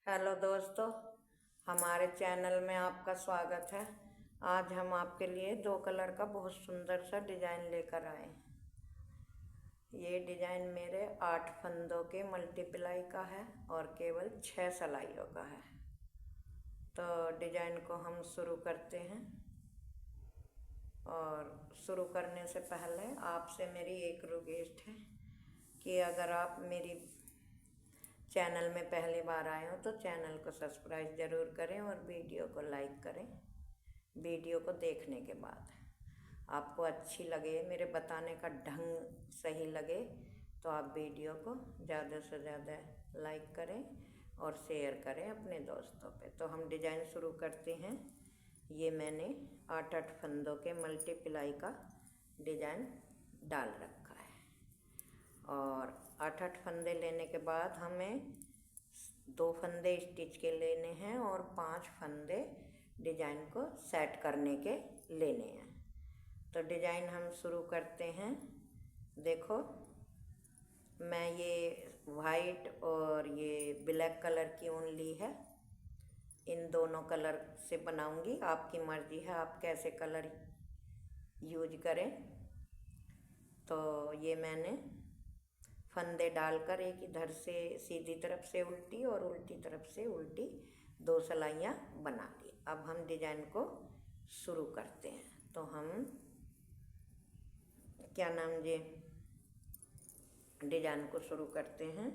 Hello दोस्तों, हमारे channel में आपका स्वागत है। आज हम आपके लिए दो कलर का बहुत सुंदर सा डिज़ाइन लेकर आए हैं। ये डिज़ाइन मेरे 8 फंदों के मल्टीप्लाई का है और केवल 6 सिलाइयों का है। तो डिज़ाइन को हम शुरू करते हैं। और शुरू करने से पहले आपसे मेरी एक रिक्वेस्ट है कि अगर आप मेरी चैनल में पहली बार आए हो तो चैनल को सब्सक्राइब ज़रूर करें और वीडियो को लाइक करें। वीडियो को देखने के बाद आपको अच्छी लगे, मेरे बताने का ढंग सही लगे तो आप वीडियो को ज़्यादा से ज़्यादा लाइक करें और शेयर करें अपने दोस्तों पे। तो हम डिज़ाइन शुरू करते हैं। ये मैंने 8 फंदों के मल्टीप्लाई का डिज़ाइन डाल रखा है और 8 फंदे लेने के बाद हमें 2 फंदे स्टिच के लेने हैं और 5 फंदे डिज़ाइन को सेट करने के लेने हैं। तो डिज़ाइन हम शुरू करते हैं। देखो, मैं ये वाइट और ये ब्लैक कलर की ऊन ली है। इन दोनों कलर से बनाऊंगी, आपकी मर्ज़ी है आप कैसे कलर यूज करें। तो ये मैंने फंदे डालकर एक इधर से सीधी तरफ से उल्टी और उल्टी तरफ से उल्टी 2 सिलाइयाँ बना ली। अब हम डिज़ाइन को शुरू करते हैं। तो हम डिज़ाइन को शुरू करते हैं।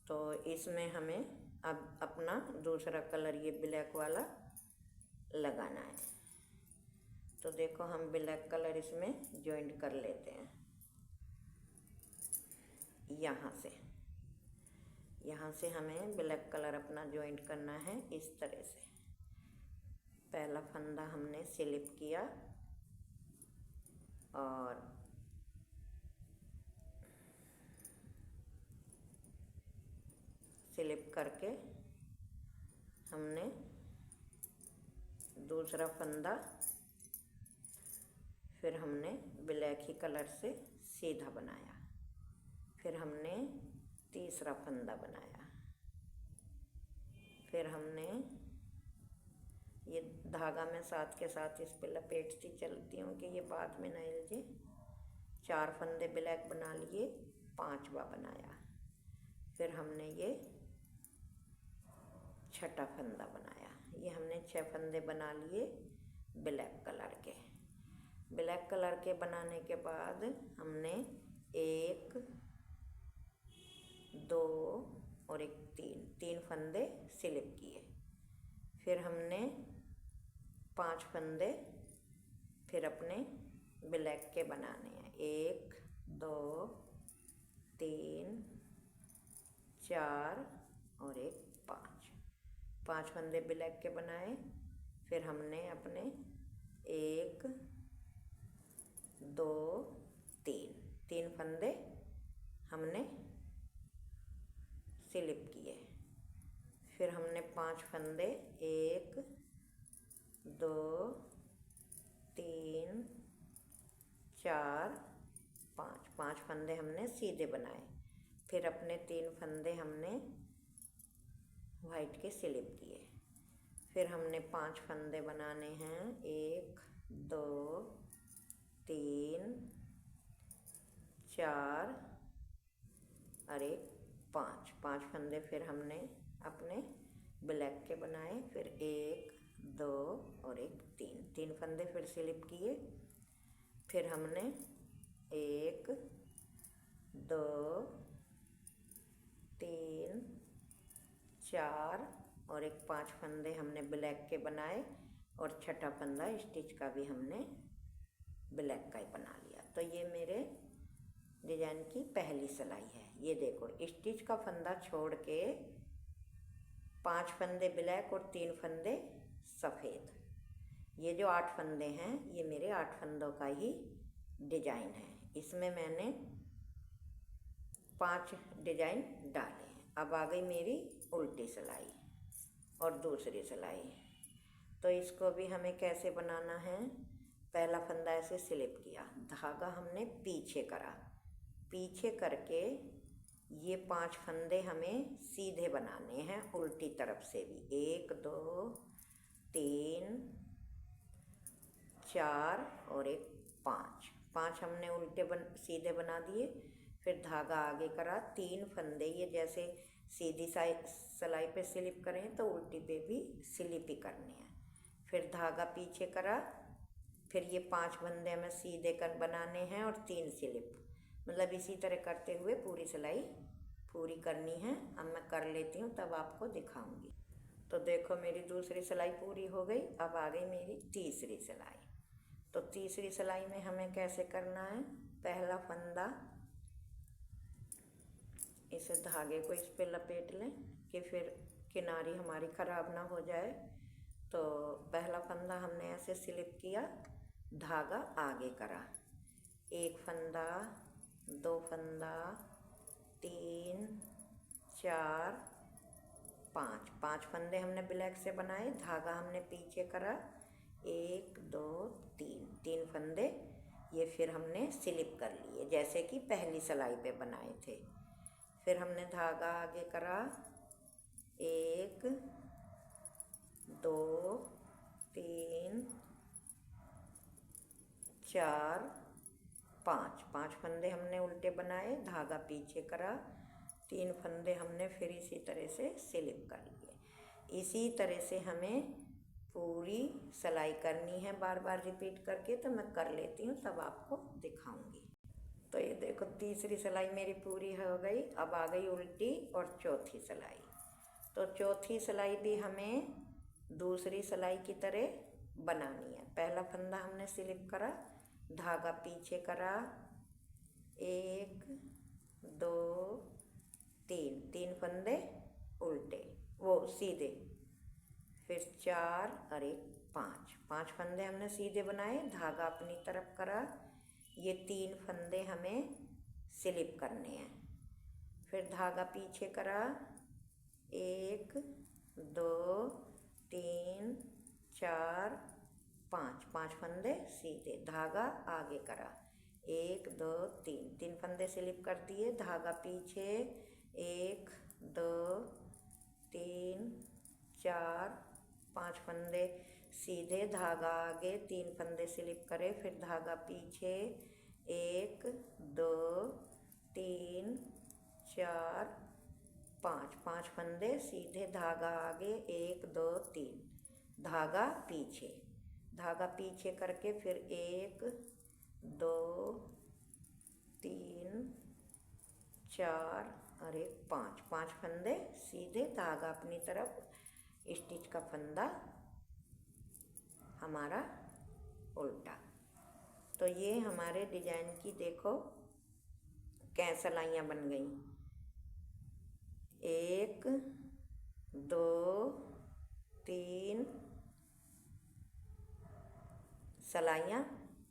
तो इसमें हमें अब अपना दूसरा कलर ये ब्लैक वाला लगाना है। तो देखो, हम ब्लैक कलर इसमें जॉइंट कर लेते हैं। यहाँ से हमें ब्लैक कलर अपना जॉइंट करना है इस तरह से। पहला फंदा हमने स्लिप किया और स्लिप करके हमने दूसरा फंदा फिर हमने ब्लैक ही कलर से सीधा बनाया। फिर हमने तीसरा फंदा बनाया। फिर हमने ये धागा में साथ के साथ इस पे लपेटती चलती हूँ कि ये बाद में ना हिलजे। 4 फंदे ब्लैक बना लिए, 5वां बनाया। फिर हमने ये छठा फंदा बनाया। ये हमने 6 फंदे बना लिए ब्लैक कलर के। ब्लैक कलर के बनाने के बाद हमने 1 2 और 1 3 फंदे स्लिप किए। फिर हमने 5 फंदे फिर अपने ब्लैक के बनाने हैं। 1 2 3 4 और 1 5 फंदे ब्लैक के बनाए। फिर हमने अपने 1 2 3 फंदे हमने स्लिप किए। फिर हमने 5 फंदे 1 2 3 4 5 फंदे हमने सीधे बनाए। फिर अपने 3 फंदे हमने वाइट के स्लिप किए। फिर हमने 5 फंदे बनाने हैं। 1 2 3 4 और 1 5 फंदे फिर हमने अपने ब्लैक के बनाए। फिर 1 2 और 1 3 फंदे फिर स्लिप किए। फिर हमने 1 2 3 4 और 1 5 फंदे हमने ब्लैक के बनाए और छठा फंदा स्टिच का भी हमने ब्लैक का ही बना लिया। तो ये मेरे डिज़ाइन की पहली सिलाई है। ये देखो, स्टिच का फंदा छोड़ के 5 फंदे ब्लैक और 3 फंदे सफ़ेद। ये जो 8 फंदे हैं ये मेरे 8 फंदों का ही डिज़ाइन है। इसमें मैंने 5 डिज़ाइन डाले। अब आ गई मेरी उल्टी सिलाई और दूसरी सिलाई। तो इसको भी हमें कैसे बनाना है। पहला फंदा ऐसे स्लिप किया, धागा हमने पीछे करा, पीछे करके ये 5 फंदे हमें सीधे बनाने हैं उल्टी तरफ से भी। 1 2 3 4 और एक 5। 5 हमने उल्टे सीधे बना दिए। फिर धागा आगे करा, 3 फंदे ये जैसे सीधी सिलाई पे स्लिप करें तो उल्टी पे भी स्लिप ही करने हैं। फिर धागा पीछे करा, फिर ये 5 फंदे हमें सीधे कर बनाने हैं और 3 स्लिप, मतलब इसी तरह करते हुए पूरी सिलाई पूरी करनी है। अब मैं कर लेती हूँ तब आपको दिखाऊंगी। तो देखो मेरी दूसरी सिलाई पूरी हो गई। अब आ गई मेरी तीसरी सिलाई। तो तीसरी सिलाई में हमें कैसे करना है, पहला फंदा इस धागे को इस पे लपेट लें कि फिर किनारी हमारी ख़राब ना हो जाए। तो पहला फंदा हमने ऐसे स्लिप किया, धागा आगे करा, 1 फंदा 2 फंदा 3 4 5। 5 फंदे हमने ब्लैक से बनाए, धागा हमने पीछे करा, 1 2 3 फंदे ये फिर हमने स्लिप कर लिए जैसे कि पहली सिलाई पे बनाए थे। फिर हमने धागा आगे करा, 1 2 3 4 5। 5 फंदे हमने उल्टे बनाए, धागा पीछे करा, 3 फंदे हमने फिर इसी तरह से स्लिप कर लिए। इसी तरह से हमें पूरी सिलाई करनी है, बार बार रिपीट करके। तो मैं कर लेती हूँ तब आपको दिखाऊंगी। तो ये देखो तीसरी सिलाई मेरी पूरी हो गई। अब आ गई उल्टी और चौथी सिलाई। तो चौथी सिलाई भी हमें दूसरी सिलाई की तरह बनानी है। पहला फंदा हमने स्लिप करा, धागा पीछे करा, 1 2 3 फंदे उल्टे वो सीधे, फिर 4 और एक 5 फंदे हमने सीधे बनाए, धागा अपनी तरफ करा, ये 3 फंदे हमें स्लिप करने हैं। फिर धागा पीछे करा, 1 2 3 4 5 फंदे सीधे, धागा आगे करा, 1 2 3 फंदे स्लिप कर दिए, धागा पीछे, 1 2 3 4 5 फंदे सीधे, धागा आगे, 3 फंदे स्लिप करे, फिर धागा पीछे, 1 2 3 4 5 फंदे सीधे, धागा आगे, 1 2 3 धागा पीछे करके फिर 1 2 3 4 और एक 5 फंदे सीधे, धागा अपनी तरफ, स्टिच का फंदा हमारा उल्टा। तो ये हमारे डिजाइन की देखो क्या सिलाइयाँ बन गई। 1 2 3 सिलाइयाँ,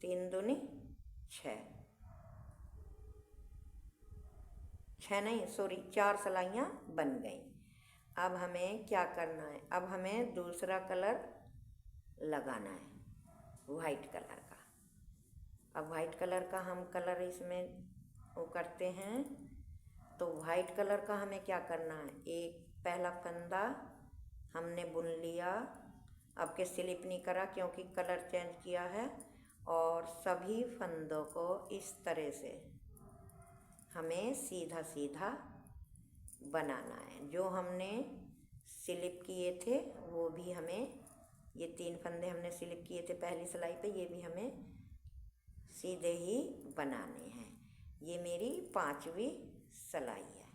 3 दूनी 6 नहीं सॉरी 4 सिलाइयाँ बन गई। अब हमें क्या करना है, अब हमें दूसरा कलर लगाना है वाइट कलर का। अब वाइट कलर का हम कलर इसमें वो करते हैं। तो वाइट कलर का हमें क्या करना है, एक पहला फंदा हमने बुन लिया, अब के स्लिप नहीं करा क्योंकि कलर चेंज किया है, और सभी फंदों को इस तरह से हमें सीधा सीधा बनाना है। जो हमने स्लिप किए थे वो भी हमें, ये 3 फंदे हमने स्लिप किए थे पहली सिलाई पे, ये भी हमें सीधे ही बनाने हैं। ये मेरी 5वीं सिलाई है।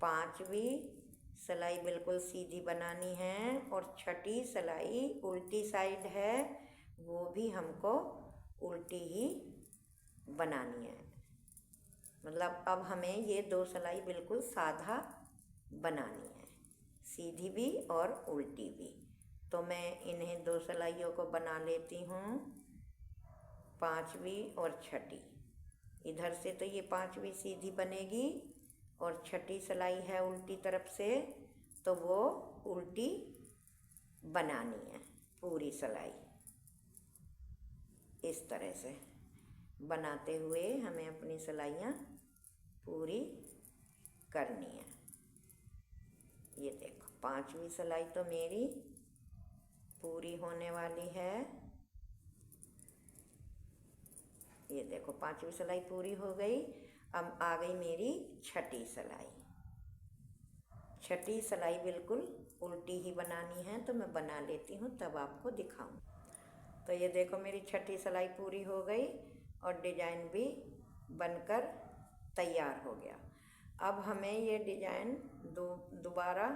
5वीं सिलाई बिल्कुल सीधी बनानी है, और 6ठी सिलाई उल्टी साइड है वो भी हमको उल्टी ही बनानी है। मतलब अब हमें ये 2 सिलाई बिल्कुल साधा बनानी है, सीधी भी और उल्टी भी। तो मैं इन्हें 2 सिलाइयों को बना लेती हूँ, 5वीं और 6ठी। इधर से तो ये 5वीं सीधी बनेगी और 6ठी सिलाई है उल्टी तरफ से, तो वो उल्टी बनानी है पूरी सिलाई। इस तरह से बनाते हुए हमें अपनी सिलाइयाँ पूरी करनी है। ये देखो 5वीं सिलाई तो मेरी पूरी होने वाली है। ये देखो 5वीं सिलाई पूरी हो गई। अब आ गई मेरी 6ठी सिलाई। 6ठी सिलाई बिल्कुल उल्टी ही बनानी है, तो मैं बना लेती हूँ तब आपको दिखाऊँ। तो ये देखो मेरी 6ठी सिलाई पूरी हो गई और डिजाइन भी बनकर तैयार हो गया। अब हमें ये डिजाइन दोबारा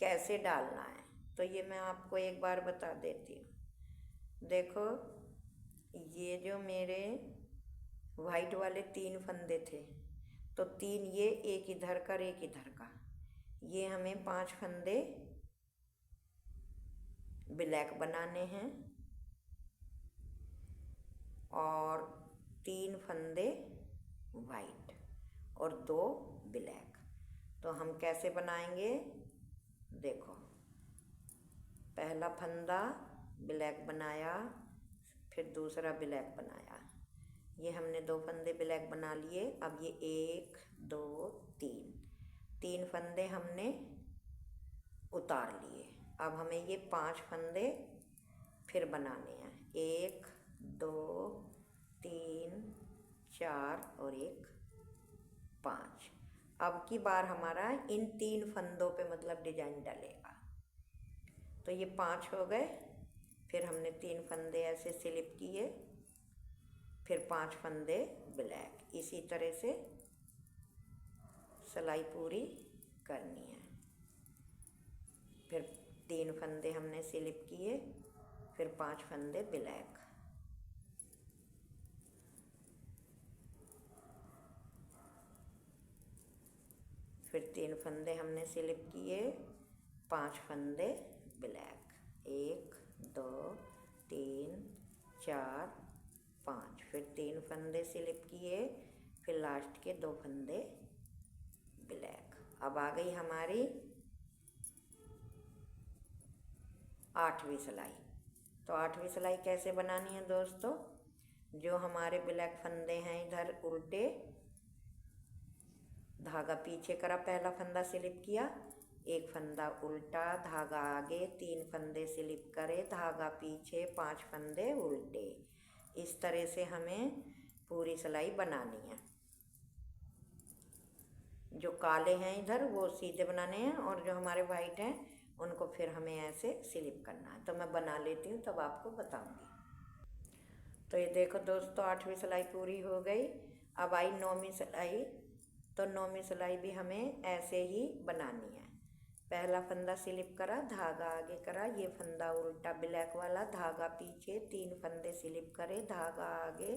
कैसे डालना है तो ये मैं आपको एक बार बता देती हूँ। देखो ये जो मेरे वाइट वाले 3 फंदे थे, तो 3 ये, एक इधर का एक इधर का, ये हमें 5 फंदे ब्लैक बनाने हैं और 3 फंदे वाइट और 2 ब्लैक। तो हम कैसे बनाएंगे, देखो पहला फंदा ब्लैक बनाया, फिर दूसरा ब्लैक बनाया, ये हमने 2 फंदे ब्लैक बना लिए। अब ये 1 2 3 फंदे हमने उतार लिए। अब हमें ये 5 फंदे फिर बनाने हैं, 1 2 3 4 और 1 5। अब की बार हमारा इन 3 फंदों पे मतलब डिजाइन डलेगा। तो ये 5 हो गए, फिर हमने 3 फंदे ऐसे स्लिप किए, फिर 5 फंदे ब्लैक। इसी तरह से सिलाई पूरी करनी है। फिर 3 फंदे हमने स्लिप किए, फिर 5 फंदे ब्लैक, फिर 3 फंदे हमने स्लिप किए, 5 फंदे ब्लैक, 1 2 3 4 5, फिर 3 फंदे स्लिप किए, फिर लास्ट के 2 फंदे ब्लैक। अब आ गई हमारी 8वीं सिलाई। तो 8वीं सिलाई कैसे बनानी है दोस्तों, जो हमारे ब्लैक फंदे हैं इधर उल्टे, धागा पीछे करा, पहला फंदा स्लिप किया, 1 फंदा उल्टा, धागा आगे, 3 फंदे स्लिप करे, धागा पीछे, 5 फंदे उल्टे। इस तरह से हमें पूरी सिलाई बनानी है। जो काले हैं इधर वो सीधे बनाने हैं और जो हमारे वाइट हैं उनको फिर हमें ऐसे स्लिप करना है। तो मैं बना लेती हूँ तब आपको बताऊँगी। तो ये देखो दोस्तों 8वीं सिलाई पूरी हो गई। अब आई 9वीं सिलाई। तो 9वीं सिलाई भी हमें ऐसे ही बनानी है। पहला फंदा स्लिप करा, धागा आगे करा, ये फंदा उल्टा ब्लैक वाला, धागा पीछे, 3 फंदे स्लिप करे, धागा आगे,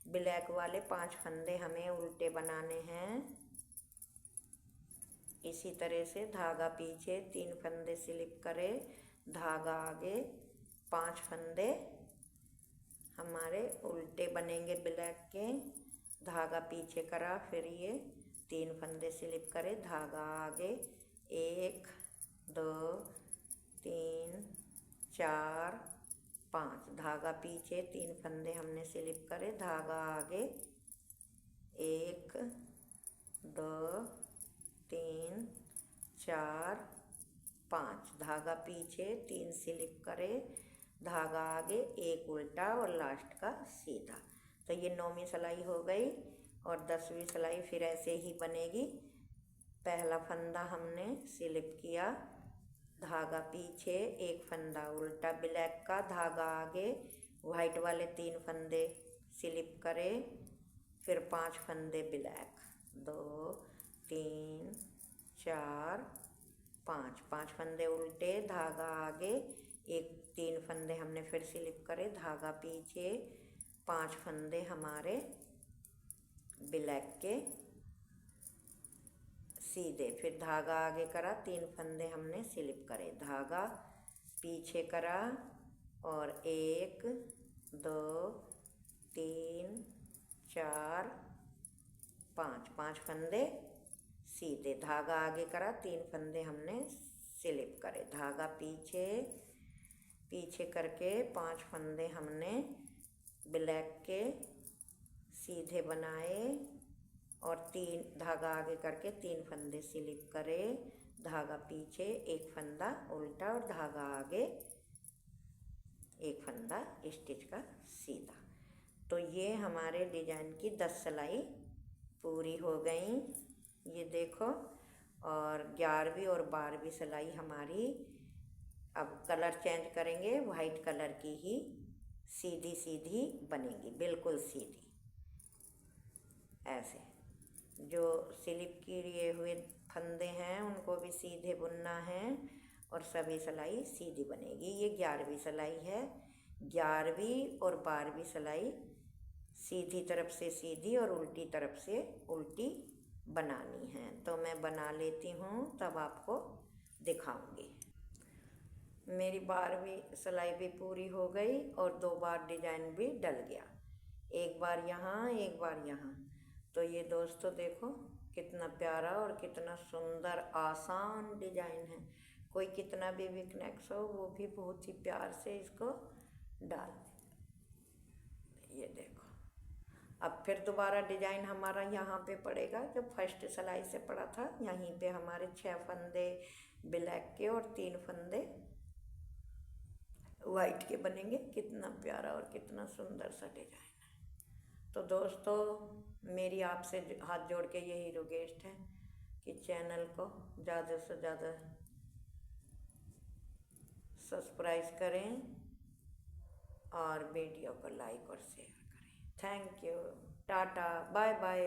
ब्लैक वाले 5 फंदे हमें उल्टे बनाने हैं। इसी तरह से धागा पीछे, 3 फंदे स्लिप करे, धागा आगे, 5 फंदे हमारे उल्टे बनेंगे ब्लैक के, धागा पीछे करा, फिर ये 3 फंदे स्लिप करे, धागा आगे, 1 2 3 4 5, धागा पीछे, 3 फंदे हमने स्लिप करे, धागा आगे, 1 2 3 4 5, धागा पीछे, 3 स्लिप करे, धागा आगे, 1 उल्टा और लास्ट का सीधा। तो ये 9वीं सिलाई हो गई। और 10वीं सिलाई फिर ऐसे ही बनेगी। पहला फंदा हमने स्लिप किया, धागा पीछे, 1 फंदा उल्टा ब्लैक का, धागा आगे, वाइट वाले 3 फंदे स्लिप करे, फिर 5 फंदे ब्लैक, 2 3 4 5, 5 फंदे उल्टे, धागा आगे, 3 फंदे हमने फिर स्लिप करे, धागा पीछे, 5 फंदे हमारे ब्लैक के सीधे, फिर धागा आगे करा, 3 फंदे हमने स्लिप करे, धागा पीछे करा और 1 2 3 4 5, 5 फंदे सीधे, धागा आगे करा, 3 फंदे हमने स्लिप करे, धागा पीछे करके 5 फंदे हमने ब्लैक के सीधे बनाए और 3 धागा आगे करके 3 फंदे स्लिप करे, धागा पीछे, एक फंदा उल्टा और धागा आगे, एक फंदा स्टिच का सीधा। तो ये हमारे डिजाइन की 10 सिलाई पूरी हो गई, ये देखो। और 11वीं और 12वीं सिलाई हमारी, अब कलर चेंज करेंगे, वाइट कलर की ही सीधी सीधी बनेगी, बिल्कुल सीधी। ऐसे जो स्लिप किए हुए फंदे हैं उनको भी सीधे बुनना है और सभी सिलाई सीधी बनेगी। ये 11वीं सिलाई है। 11वीं और 12वीं सिलाई सीधी तरफ से सीधी और उल्टी तरफ से उल्टी बनानी है। तो मैं बना लेती हूँ, तब आपको दिखाऊंगी। मेरी 12वीं सिलाई भी पूरी हो गई और 2 बार डिजाइन भी डल गया, एक बार यहाँ एक बार यहाँ। तो ये दोस्तों देखो कितना प्यारा और कितना सुंदर आसान डिजाइन है। कोई कितना भी वीकनेस हो वो भी बहुत ही प्यार से इसको डाल दे। ये देखो, अब फिर दोबारा डिजाइन हमारा यहाँ पे पड़ेगा जो फर्स्ट सिलाई से पड़ा था। यहीं पे हमारे 6 फंदे ब्लैक के और 3 फंदे वाइट के बनेंगे। कितना प्यारा और कितना सुंदर सा डिजाइन है। तो दोस्तों मेरी आपसे हाथ जोड़ के यही रिक्वेस्ट है कि चैनल को ज़्यादा से ज़्यादा सब्सक्राइब करें और वीडियो को लाइक और शेयर करें। Thank you, tata, bye bye.